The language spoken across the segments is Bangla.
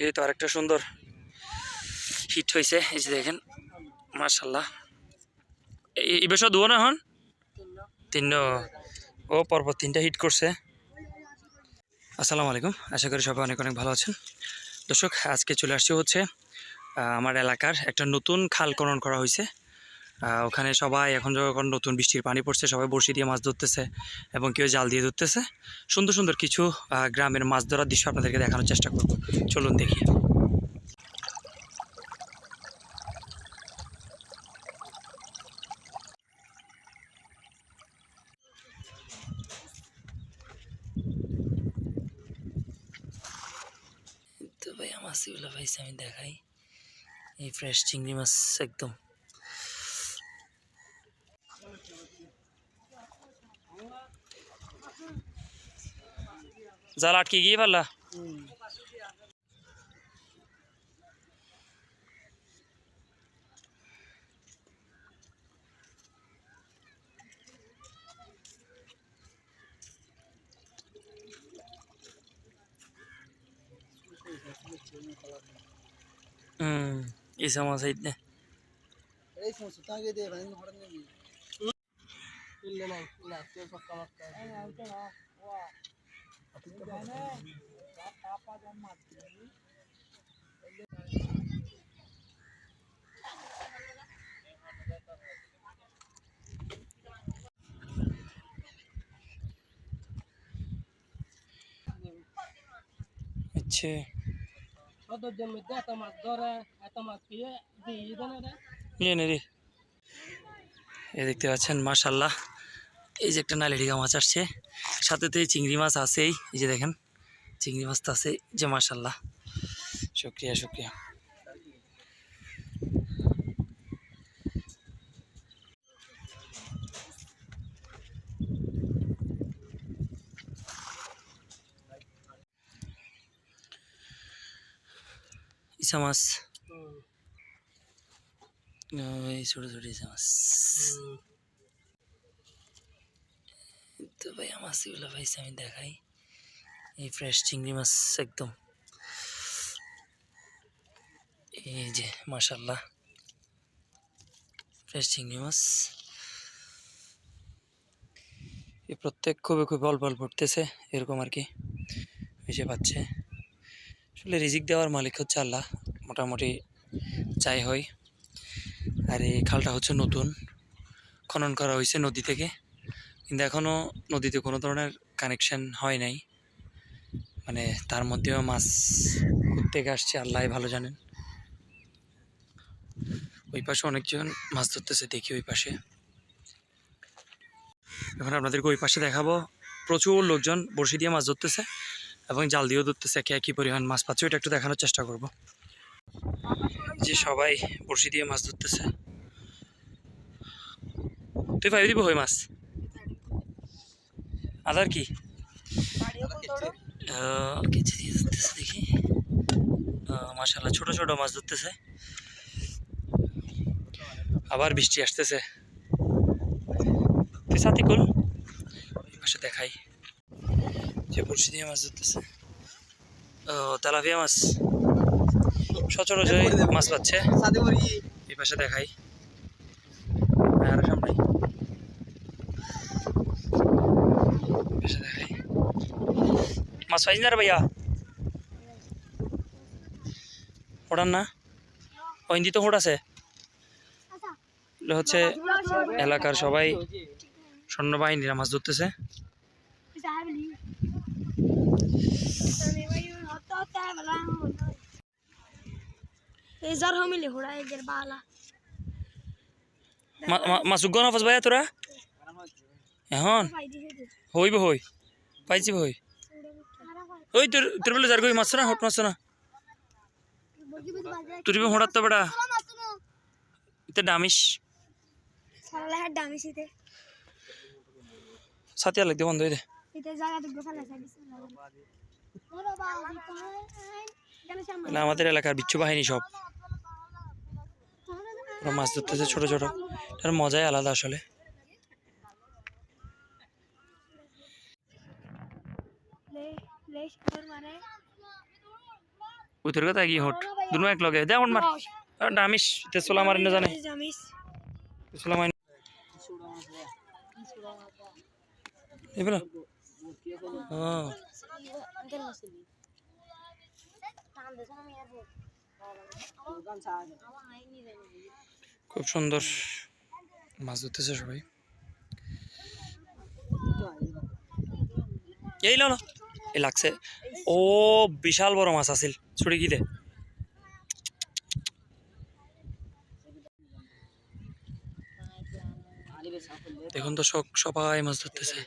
এই তো আরেকটা সুন্দর হিট হয়েছে, এই যে দেখেন মাশাআল্লাহ। এই বছর দুও না হন তিন, ও পরপর তিনটা হিট করছে। আসসালামু আলাইকুম, আশা করি সবাই অনেক অনেক ভালো আছেন। দর্শক, আজকে চলে আসছে হচ্ছে আমার এলাকার একটা নতুন খাল খনন করা হয়েছে। ওখানে সবাই এখন যখন নতুন বৃষ্টির পানি পড়ছে, সবাই বড়শি দিয়ে মাছ ধরতেছে এবং কেউ জাল দিয়ে ধরতেছে। সুন্দর সুন্দর কিছু গ্রামের মাছ ধরার দৃশ্য আপনাদেরকে দেখানোর চেষ্টা করব, চলুন দেখি। তো ভাইয়া মাছগুলো পাইছি, আমি দেখাই। এই ফ্রেশ চিংড়ি মাছ একদম। জাল আটকে গিয়ে পারলা? ইসা মাছ এই আচ্ছা এ দেখতে পাচ্ছেন মাশাআল্লাহ। এই যে একটা নালিডিগা মাছ আসছে, সাথে তো এই চিংড়ি মাছ আছেই। এই যে দেখেন চিংড়ি মাছ তো আছে, যে মাশাআল্লাহ। শুকরিয়া শুকরিয়া। ইসা মাছ, এই ছোট ছোট ইসা মাছ। তো ভাইয়া মাছগুলো পাইছি, আমি দেখাই। এই ফ্রেশ চিংড়ি মাছ একদম। এই যে মাশাআল্লাহ ফ্রেশ চিংড়ি মাছ। এই প্রত্যেক খুবই খুবই অল্প অল্প পড়তেছে এরকম আর কি, এসে পাচ্ছে। আসলে রিজিক দেওয়ার মালিক হচ্ছে আল্লাহ, মোটামুটি যাই হয়। আর এই খালটা হচ্ছে নতুন খনন করা হয়েছে নদী থেকে, কিন্তু এখনও নদীতে কোনো ধরনের কানেকশন হয় নাই। মানে তার মধ্যেও মাছ থেকে আসছে, আল্লাহ ভালো জানেন। ওই পাশে অনেকজন মাছ ধরতেছে, দেখি ওই পাশে। এখন আপনাদেরকে ওই পাশে দেখাবো, প্রচুর লোকজন বড়শি দিয়ে মাছ ধরতেছে এবং জাল দিয়েও ধরতেছে। কে কী পরিমাণ মাছ পাচ্ছে ওইটা একটু দেখানোর চেষ্টা করব। যে সবাই বড়শি দিয়ে মাছ ধরতেছে। তুই পাই দিব হই মাছ আদার কি কেচি দিয়ে ধরতেছে দেখি। মাশাআল্লাহ ছোট ছোট মাছ ধরতেছে। আবার বৃষ্টি আসতেছে। তুই সাথী কর পাশে দেখাই, যে বড়শি দিয়ে মাছ ধরতেছে। তেলাপিয়া মাছ সচরাচর মাছ পাচ্ছে। এই পাশে দেখাই, আর সামনে পাশে দেখাই মাছ পাইছি না রে ভাইয়া। ওড়ান না ওই হিন্দি তো হোট আছে। হচ্ছে এলাকার সবাই সৈন্যবাহিনীরা মাছ ধরতেছে। মাসুক গনা ফাস ভাইয়া তোরা এখন হইব হই পাইছি হই। ওই তোর তোর বলে যার কই মাছ না হট মাছ না তুই হোড়াত তো বেড়া এটা ডামিস সাথিয়া লাগতে বন্ধ হয়ে দে। আমাদের এলাকার বিচ্ছু বাহিনী সব মাছ ধরতেছে ছোট ছোট, তার মজাই আলাদা আসলে। উতর কথা কি হট দুনো এক লগে দে মার ডামিস তে সোলা মারি না জানে সোলা মারি এবার খুব সুন্দর মাছ ধরতেছে সবাই এই লো এই লাগছে ও বিশাল বড় মাছ আছিল ছুড়ে কি দে দেখুন তো সবাই মাছ ধরতেছে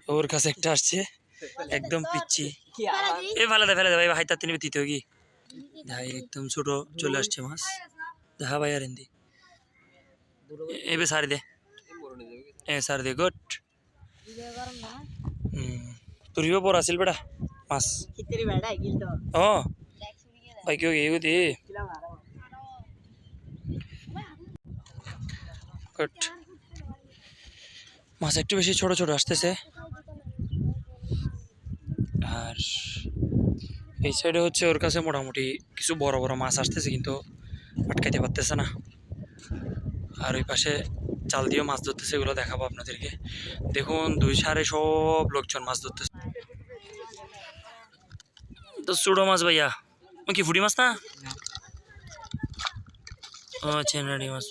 ওর কাছে একটা আসছে একদম পিচ্ছি এ ফেলে দে ভাই হাইতা তিনি দিতে কি ভাই একদম ছোট চলে আসছে মাছ দেখা ভাই আর হিন্দি এবে সারি দে সারি দে গুড তুরিও বড় আছিল বেটা মাছ ও ভাই কেউ এগুতি গুড মাছ একটু বেশি ছোট ছোট আসতেছে আর এই সাইডে হচ্ছে ওর কাছে মোটামুটি কিছু বড় বড় মাছ আসতেছে কিন্তু আটকাইতে পারতেছে না আর ওই পাশে জাল দিয়েও মাছ ধরতেছে এগুলো দেখাবো আপনাদেরকে দেখুন দুই সারে সব লোকজন মাছ ধরতেছে তো ছোট মাছ ভাইয়া কি ফুটি মাছ না ও চেনারি মাছ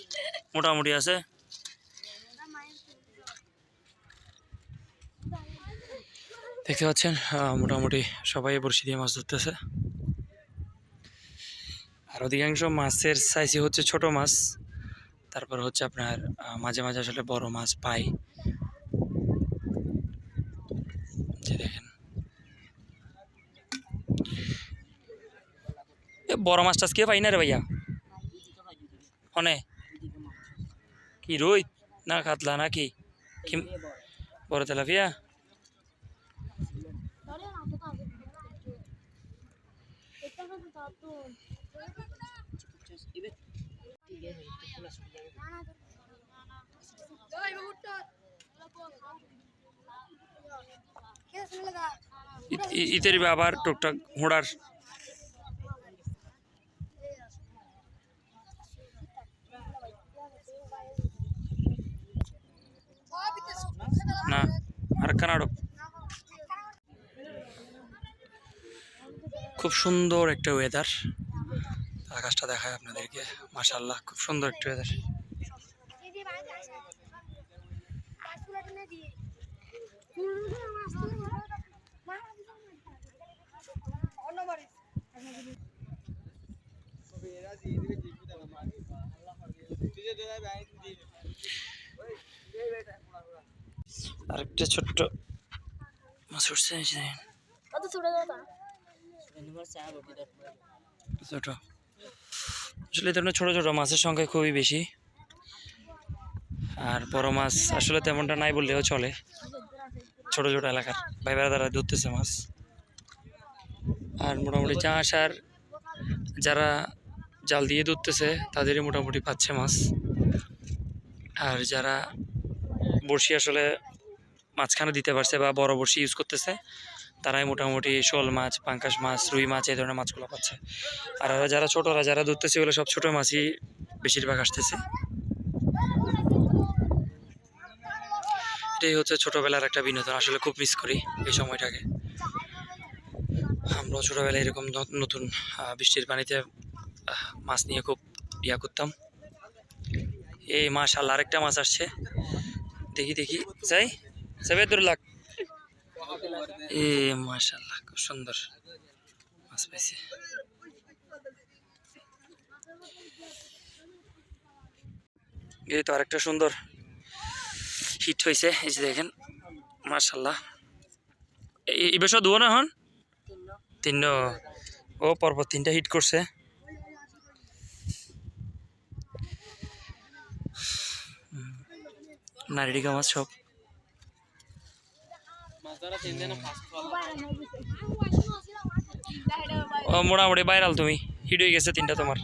মোটামুটি আছে দেখতে পাচ্ছেন মোটামুটি সবাই বড়শি দিয়ে মাছ ধরতেছে আর অধিকাংশ মাছের সাইজই হচ্ছে ছোট মাছ তারপর হচ্ছে আপনার মাঝে মাঝে আসলে বড় মাছ পাই দেখেন বড় মাছটা কে পাই না রে ভাইয়া অনে কি রুই না কাতলা না কি বড় তেলাপিয়া ইতের আবার টুকটাক ঘোড়ার না আর কানাডো খুব সুন্দর একটা ওয়েদার আকাশটা দেখায় আপনাদেরকে মাশাআল্লাহ খুব সুন্দর একটা ওয়েদার আরেকটা ছোট্ট মাছ উঠছে ছোট আসলে এই ধরনের ছোট ছোট মাছের সংখ্যা খুবই বেশি আর বড় মাছ আসলে তেমনটা নাই বললেও চলে ছোট ছোট এলাকার ভাই বেড়াদারা ধরতেছে মাছ আর মোটামুটি চাষ আর যারা জাল দিয়ে ধরতেছে তাদেরই মোটামুটি পাচ্ছে মাছ আর যারা বড়শি আসলে মাঝখানে দিতে পারছে বা বড় বড়শি ইউজ করতেছে তারাই মোটামুটি শোল মাছ পাঙ্কাশ মাছ রুই মাছ এই ধরনের মাছগুলো পাচ্ছে আর যারা ছোটরা যারা ধরতেছে ওগুলো সব ছোট মাছই বেশিরভাগ আসতেছে এটাই হচ্ছে ছোটবেলার একটা বিনোদন আসলে খুব মিস করি এই সময়টাকে আমরাও ছোটবেলায় এরকম নতুন বৃষ্টির পানিতে মাছ নিয়ে খুব ইয়া করতাম এই মাশাআল্লাহ আরেকটা মাছ আসছে দেখি দেখি যাই সাবেদুর লাখ এ মাশাআল্লাহ খুব সুন্দর মাছ পাইছে এই তো আরেকটা সুন্দর হিট হয়েছে এই যে দেখেন মাশাআল্লাহ এই বছর দুও না হন তিন ও পরপর তিনটা হিট করছে নারিডিকা মাছ সব ও মোটামুটি ভাইরাল তুমি হিট হয়ে গেছে তিনটা তোমার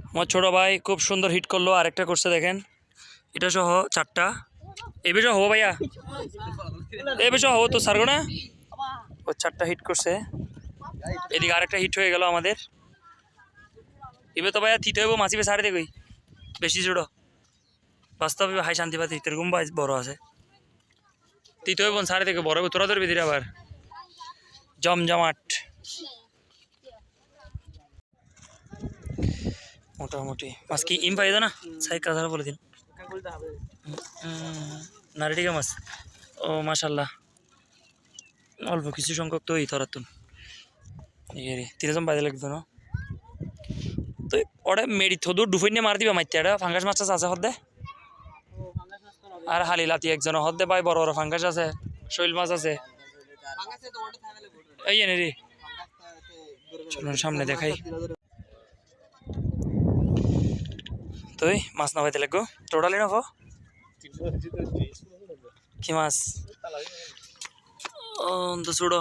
আমার ছোট ভাই খুব সুন্দর হিট করলো আরেকটা করছে দেখেন এটা সহ চারটা এই বেশ হবো ভাইয়া, এই বেশ হবো তো সারগো না। ও 4টা হিট করছে, এদিকে আরেকটা হিট হয়ে গেল আমাদের। এবার তো ভাইয়া থিতে হইব মাছিবে সারে দেখই বেশি ছোট বাস্তবে হাই শান্তি পাতি এরকম বড় আছে তিতে হইব সারে থেকে বড় তোরা ধরবি দিরে আবার জমজমাট মোটামুটি মাছ কি ইম পাই না সাই কাজ বলে দিন না রেডিকা মাছ ও মাশাল্লাহ অল্প কিছু সংখ্যক তো এই তরাতুন তিনজন বাইরে লাগতো না তো ওটা মেরি থদু ডুফই নিয়ে মার দিবা মাইতে এটা ফাঙ্গাস মাছ আছে হদ্দে আর হালি লাতি একজন হদ্দে ভাই বড় বড় ফাঙ্গাস আছে শৈল মাছ আছে এই এনে রে চলুন সামনে দেখাই তুই মাছ না পাইতে লাগবো টোটালি না কি মাছ ও তো ছুড়ো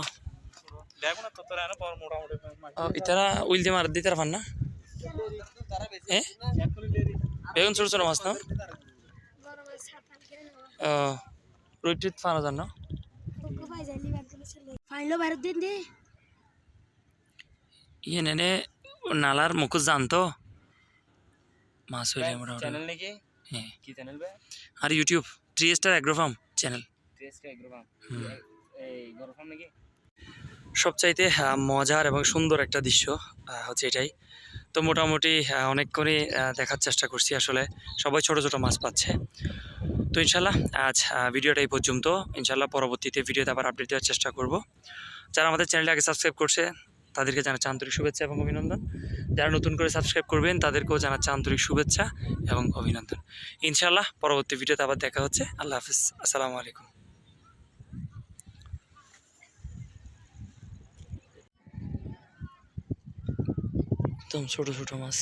ইতারা উইল দিয়ে মার দিতে পার না বেগুন ছোট ছোট মাছ না রুইটিত ফানা জান না ইয়ে নেনে নালার মুখোশ জানতো মাছ হইলে মোটামুটি আর YouTube tristar agro farm channel সবচাইতে মজার এবং সুন্দর একটা দৃশ্য হচ্ছে এটাই তো মোটামুটি অনেকক্ষণই দেখার চেষ্টা করছি আসলে সবাই ছোট ছোট মাছ পাচ্ছে তো ইনশাল্লাহ আজ ভিডিওটা এই পর্যন্ত ইনশাল্লাহ পরবর্তীতে ভিডিওতে আবার আপডেট দেওয়ার চেষ্টা করব যারা আমাদের চ্যানেলটা আগে সাবস্ক্রাইব করছে তাদেরকে জানাচ্ছি আন্তরিক শুভেচ্ছা এবং অভিনন্দন যারা নতুন করে সাবস্ক্রাইব করবেন তাদেরকেও জানাচ্ছি আন্তরিক শুভেচ্ছা এবং অভিনন্দন ইনশাল্লাহ পরবর্তী ভিডিওতে আবার দেখা হচ্ছে আল্লাহ হাফিজ আসসালামু আলাইকুম একদম ছোট ছোট মাছ